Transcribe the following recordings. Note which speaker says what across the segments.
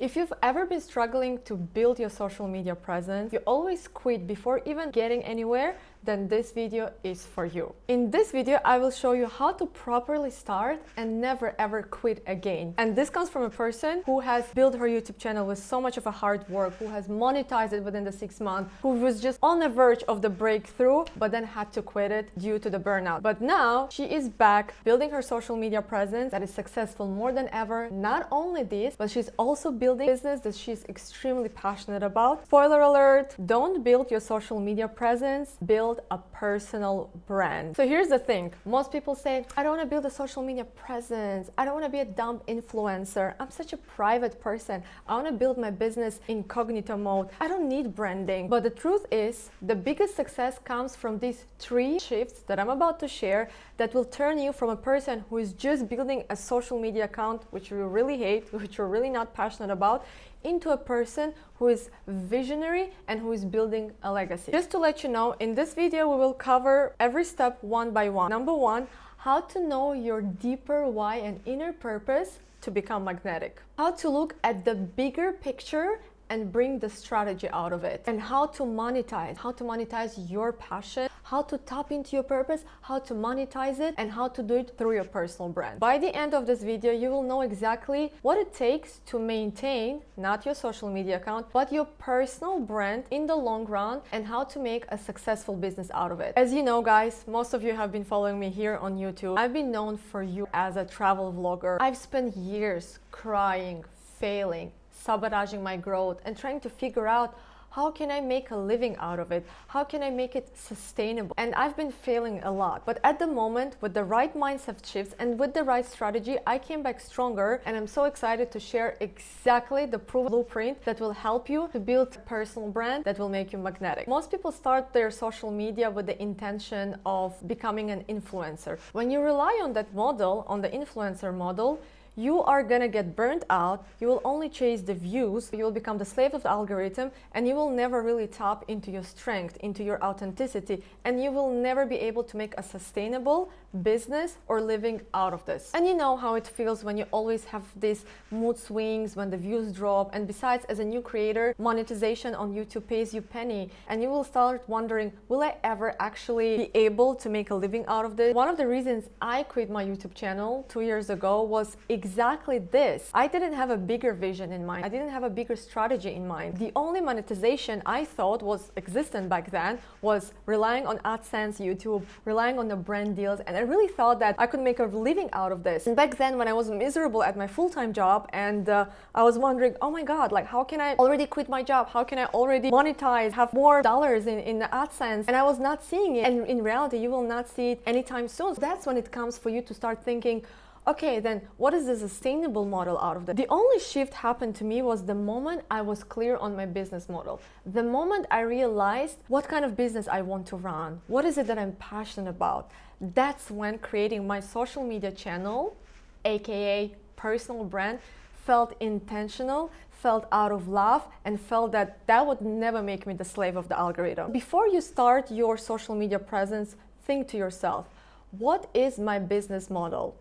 Speaker 1: If you've ever been struggling to build your social media presence, you always quit before even getting anywhere, then this video is for you. In this video, I will show you how to properly start and never ever quit again. And this comes from a person who has built her YouTube channel with so much of a hard work, who has monetized it within the 6 months, who was just on the verge of the breakthrough, but then had to quit it due to the burnout. But now she is back building her social media presence that is successful more than ever. Not only this, but she's also building a business that she's extremely passionate about. Spoiler alert, don't build your social media presence, build a personal brand. So here's the thing, most people say, I don't want to build a social media presence, I don't want to be a dumb influencer, I'm such a private person, I want to build my business incognito mode, I don't need branding. But the truth is, the biggest success comes from these 3 shifts that I'm about to share that will turn you from a person who is just building a social media account, which you really hate, which you're really not passionate about, into a person who is visionary and who is building a legacy. Just to let you know, in this video we will cover every step one by one. Number 1, how to know your deeper why and inner purpose to become magnetic. How to look at the bigger picture and bring the strategy out of it, and how to monetize your passion, how to tap into your purpose, how to monetize it, and how to do it through your personal brand. By the end of this video, you will know exactly what it takes to maintain not your social media account, but your personal brand in the long run, and how to make a successful business out of it. As you know, guys, most of you have been following me here on YouTube. I've been known for you as a travel vlogger. I've spent years crying, failing, sabotaging my growth and trying to figure out how can I make a living out of it? How can I make it sustainable? And I've been failing a lot. But at the moment, with the right mindset shifts and with the right strategy, I came back stronger, and I'm so excited to share exactly the proven blueprint that will help you to build a personal brand that will make you magnetic. Most people start their social media with the intention of becoming an influencer. When you rely on that model, on the influencer model, you are gonna get burnt out, you will only chase the views, you will become the slave of the algorithm, and you will never really tap into your strength, into your authenticity, and you will never be able to make a sustainable business or living out of this. And you know how it feels when you always have these mood swings, when the views drop, and besides, as a new creator, monetization on YouTube pays you penny, and you will start wondering, will I ever actually be able to make a living out of this? One of the reasons I quit my YouTube channel 2 years ago was exactly this. I didn't have a bigger vision in mind. I didn't have a bigger strategy in mind. The only monetization I thought was existent back then was relying on AdSense, YouTube, relying on the brand deals, and I really thought that I could make a living out of this. And back then, when I was miserable at my full-time job, and I was wondering, oh my God, like how can I already quit my job? How can I already monetize, have more dollars in the AdSense? And I was not seeing it. And in reality, you will not see it anytime soon. So that's when it comes for you to start thinking, okay, then what is the sustainable model out of that? The only shift happened to me was the moment I was clear on my business model. The moment I realized what kind of business I want to run, what is it that I'm passionate about. That's when creating my social media channel, aka personal brand, felt intentional, felt out of love, and felt that that would never make me the slave of the algorithm. Before you start your social media presence, think to yourself, what is my business model?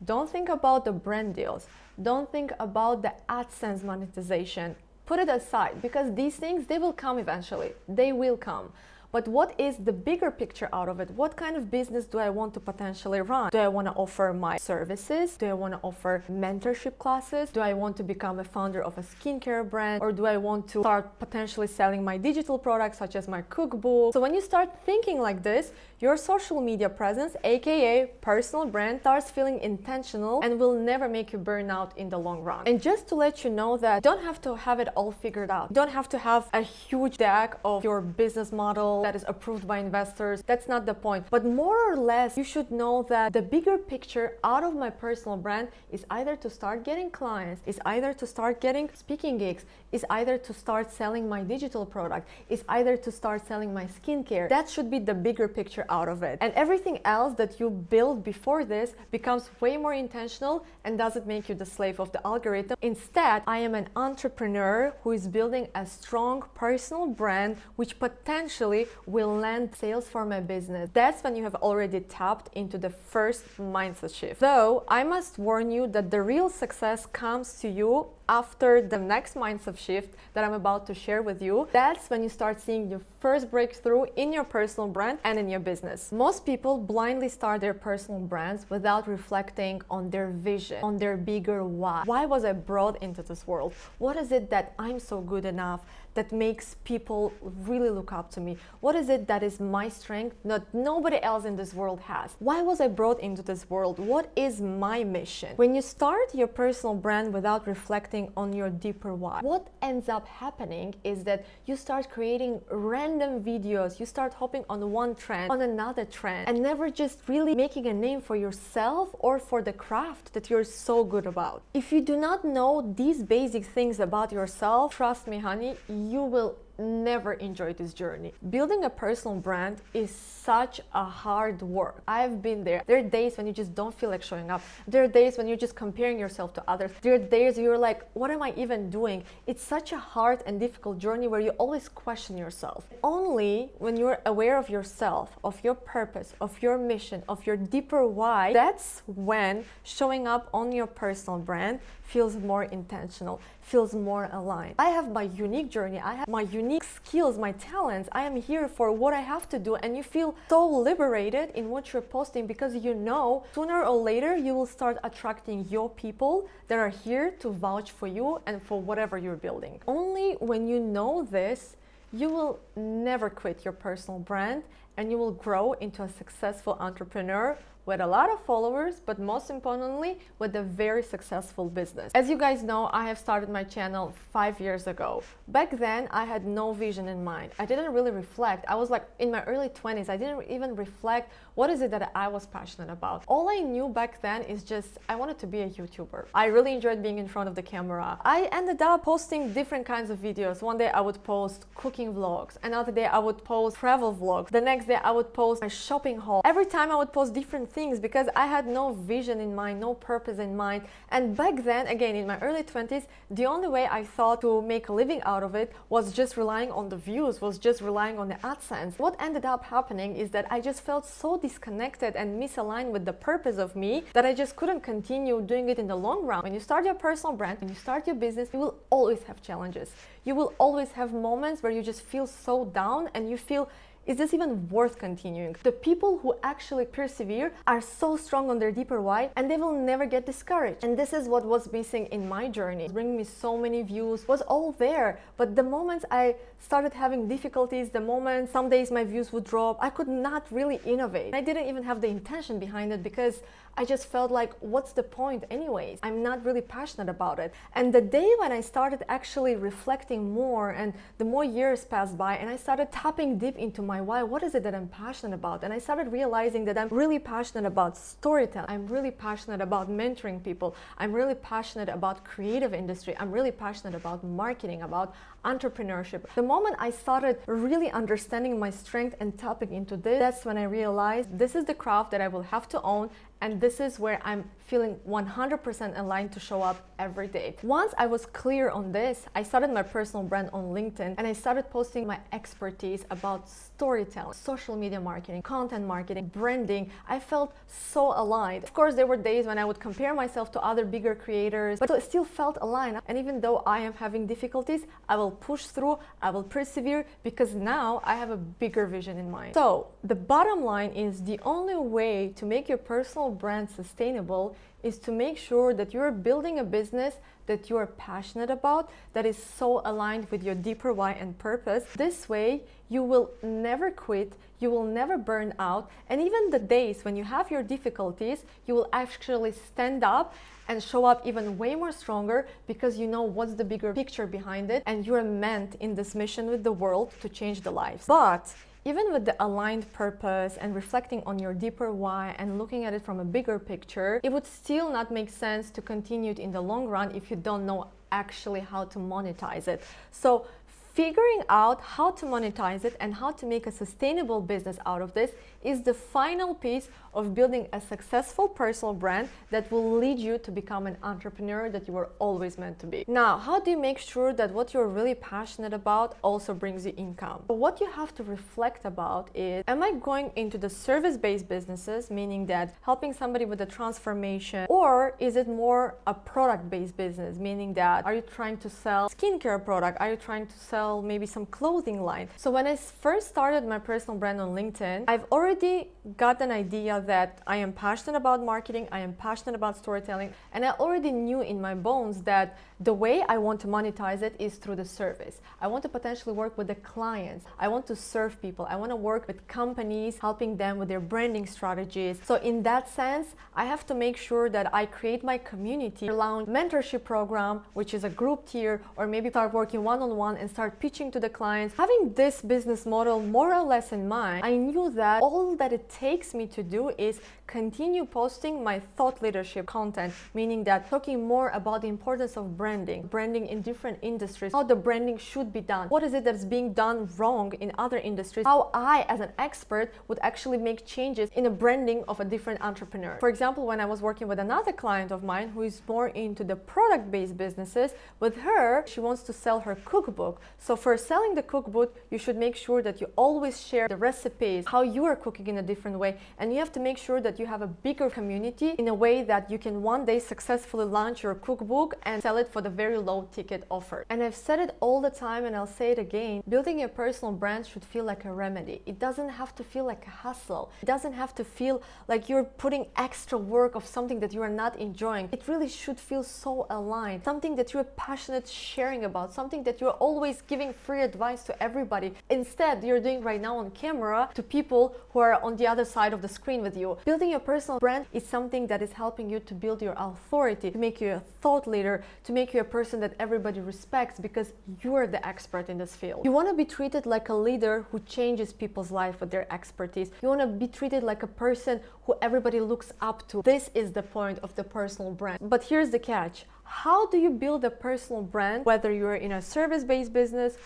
Speaker 1: Don't think about the brand deals. Don't think about the AdSense monetization. Put it aside, because these things, they will come eventually. They will come. But what is the bigger picture out of it? What kind of business do I want to potentially run? Do I want to offer my services? Do I want to offer mentorship classes? Do I want to become a founder of a skincare brand? Or do I want to start potentially selling my digital products, such as my cookbook? So when you start thinking like this, your social media presence, aka personal brand, starts feeling intentional and will never make you burn out in the long run. And just to let you know that you don't have to have it all figured out. You don't have to have a huge deck of your business model that is approved by investors. That's not the point. But more or less, you should know that the bigger picture out of my personal brand is either to start getting clients, is either to start getting speaking gigs, is either to start selling my digital product, is either to start selling my skincare. That should be the bigger picture out of it. And everything else that you build before this becomes way more intentional and doesn't make you the slave of the algorithm. Instead, I am an entrepreneur who is building a strong personal brand which potentially will land sales for my business. That's when you have already tapped into the first mindset shift. Though I must warn you that the real success comes to you after the next mindset shift that I'm about to share with you, that's when you start seeing your first breakthrough in your personal brand and in your business. Most people blindly start their personal brands without reflecting on their vision, on their bigger why. Why was I brought into this world? What is it that I'm so good enough that makes people really look up to me? What is it that is my strength that nobody else in this world has? Why was I brought into this world? What is my mission? When you start your personal brand without reflecting on your deeper why, what ends up happening is that you start creating random videos, you start hopping on one trend, on another trend, and never just really making a name for yourself or for the craft that you're so good about. If you do not know these basic things about yourself, trust me, honey, you will never enjoy this journey. Building a personal brand is such a hard work. I've been there. There are days when you just don't feel like showing up. There are days when you're just comparing yourself to others. There are days you're like, what am I even doing? It's such a hard and difficult journey where you always question yourself. Only when you're aware of yourself, of your purpose, of your mission, of your deeper why, that's when showing up on your personal brand feels more intentional, feels more aligned. I have my unique journey. I have my unique skills, my talents. I am here for what I have to do, and you feel so liberated in what you're posting because you know sooner or later you will start attracting your people that are here to vouch for you and for whatever you're building. Only when you know this, you will never quit your personal brand and you will grow into a successful entrepreneur with a lot of followers, but most importantly, with a very successful business. As you guys know, I have started my channel 5 years ago. Back then, I had no vision in mind. I didn't really reflect. I was like in my early 20s. I didn't even reflect what is it that I was passionate about. All I knew back then is just I wanted to be a YouTuber. I really enjoyed being in front of the camera. I ended up posting different kinds of videos. One day I would post cooking vlogs. Another day I would post travel vlogs. The next day I would post my shopping haul. Every time I would post different things because I had no vision in mind, no purpose in mind. And back then, again, in my early 20s, the only way I thought to make a living out of it was just relying on the views, was just relying on the AdSense. What ended up happening is that I just felt so disconnected and misaligned with the purpose of me that I just couldn't continue doing it in the long run. When you start your personal brand, when you start your business, you will always have challenges. You will always have moments where you just feel so down and you feel, is this even worth continuing? The people who actually persevere are so strong on their deeper why and they will never get discouraged. And this is what was missing in my journey. Bringing me so many views was all there. But the moments I started having difficulties, the moment some days my views would drop, I could not really innovate. I didn't even have the intention behind it because I just felt like, what's the point anyways? I'm not really passionate about it. And the day when I started actually reflecting more and the more years passed by and I started tapping deep into my why, what is it that I'm passionate about? And I started realizing that I'm really passionate about storytelling. I'm really passionate about mentoring people. I'm really passionate about creative industry. I'm really passionate about marketing, about entrepreneurship. The moment I started really understanding my strength and tapping into this, that's when I realized this is the craft that I will have to own, and this is where I'm feeling 100% aligned to show up every day. Once I was clear on this, I started my personal brand on LinkedIn and I started posting my expertise about storytelling, social media marketing, content marketing, branding. I felt so aligned. Of course, there were days when I would compare myself to other bigger creators, but I still felt aligned. And even though I am having difficulties, I will push through, I will persevere because now I have a bigger vision in mind. So the bottom line is the only way to make your personal brand sustainable is to make sure that you're building a business that you're passionate about, that is so aligned with your deeper why and purpose. This way, you will never quit, you will never burn out, and even the days when you have your difficulties, you will actually stand up and show up even way more stronger because you know what's the bigger picture behind it and you're meant in this mission with the world to change the lives. But even with the aligned purpose and reflecting on your deeper why and looking at it from a bigger picture, it would still not make sense to continue it in the long run if you don't know actually how to monetize it. So Figuring out how to monetize it and how to make a sustainable business out of this is the final piece of building a successful personal brand that will lead you to become an entrepreneur that you were always meant to be. Now, how do you make sure that what you're really passionate about also brings you income? So what you have to reflect about is, am I going into the service-based businesses, meaning that helping somebody with a transformation, or is it more a product-based business, meaning that are you trying to sell skincare product? Are you trying to sell maybe some clothing line? So when I first started my personal brand on LinkedIn, I've already got an idea that I am passionate about marketing, I am passionate about storytelling, and I already knew in my bones that the way I want to monetize it is through the service. I want to potentially work with the clients. I want to serve people. I want to work with companies, helping them with their branding strategies. So in that sense, I have to make sure that I create my community, launch mentorship program, which is a group tier, or maybe start working one-on-one and start pitching to the clients. Having this business model more or less in mind, I knew that all that it takes me to do is continue posting my thought leadership content, meaning that talking more about the importance of branding in different industries, how the branding should be done, what is it that's being done wrong in other industries, how I as an expert would actually make changes in the branding of a different entrepreneur. For example, when I was working with another client of mine who is more into the product-based businesses, with her, she wants to sell her cookbook. So for selling the cookbook, you should make sure that you always share the recipes, how you are cooking in a different way, and you have to make sure that you have a bigger community in a way that you can one day successfully launch your cookbook and sell it for the very low ticket offer. And I've said it all the time and I'll say it again, building a personal brand should feel like a remedy. It doesn't have to feel like a hustle. It doesn't have to feel like you're putting extra work of something that you are not enjoying. It really should feel so aligned, something that you're passionate sharing about, something that you're always giving free advice to everybody. Instead, you're doing right now on camera to people who are on the other side of the screen with you. Building your personal brand is something that is helping you to build your authority, to make you a thought leader, to make you a person that everybody respects because you're the expert in this field. You want to be treated like a leader who changes people's life with their expertise. You want to be treated like a person who everybody looks up to. This is the point of the personal brand. But here's the catch. How do you build a personal brand, whether you're in a service-based business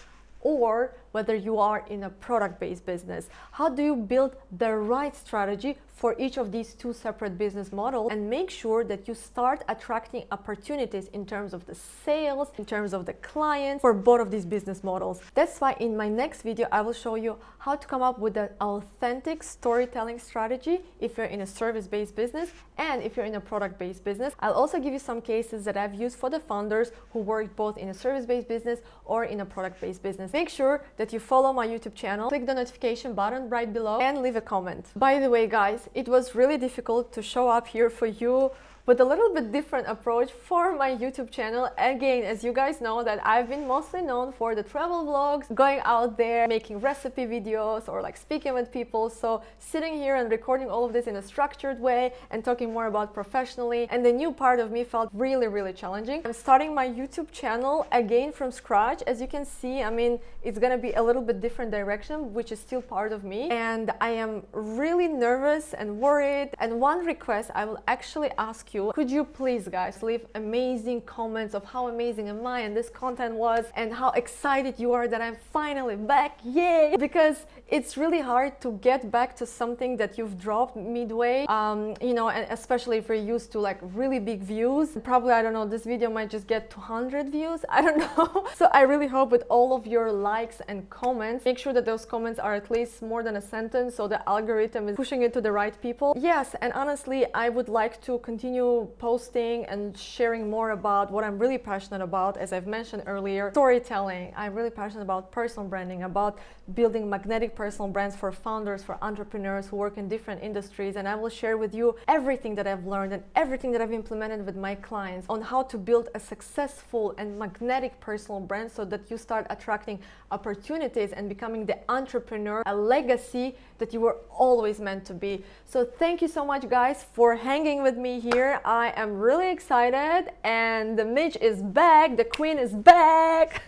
Speaker 1: or whether you are in a product-based business? How do you build the right strategy for each of these two separate business models and make sure that you start attracting opportunities in terms of the sales, in terms of the clients for both of these business models? That's why in my next video, I will show you how to come up with an authentic storytelling strategy if you're in a service-based business and if you're in a product-based business. I'll also give you some cases that I've used for the founders who work both in a service-based business or in a product-based business. Make sure that you follow my YouTube channel, click the notification button right below and leave a comment. By the way, guys, it was really difficult to show up here for you with a little bit different approach for my YouTube channel. Again, as you guys know, that I've been mostly known for the travel vlogs, going out there, making recipe videos or like speaking with people. So sitting here and recording all of this in a structured way and talking more about professionally, and the new part of me felt really, really challenging. I'm starting my YouTube channel again from scratch. As you can see, I mean, it's gonna be a little bit different direction, which is still part of me. And I am really nervous and worried. And one request I will actually ask you, could you please guys leave amazing comments of how amazing am I and this content was and how excited you are that I'm finally back, yay! Because it's really hard to get back to something that you've dropped midway, you know, and especially if you're used to like really big views. Probably, I don't know, this video might just get 200 views, I don't know. So I really hope with all of your likes and comments, make sure that those comments are at least more than a sentence so the algorithm is pushing it to the right people. Yes, and honestly, I would like to continue posting and sharing more about what I'm really passionate about. As I've mentioned earlier, storytelling. I'm really passionate about personal branding, about building magnetic personal brands for founders, for entrepreneurs who work in different industries. And I will share with you everything that I've learned and everything that I've implemented with my clients on how to build a successful and magnetic personal brand so that you start attracting opportunities and becoming the entrepreneur, a legacy that you were always meant to be. So thank you so much guys for hanging with me here. I am really excited and the Midge is back, the queen is back.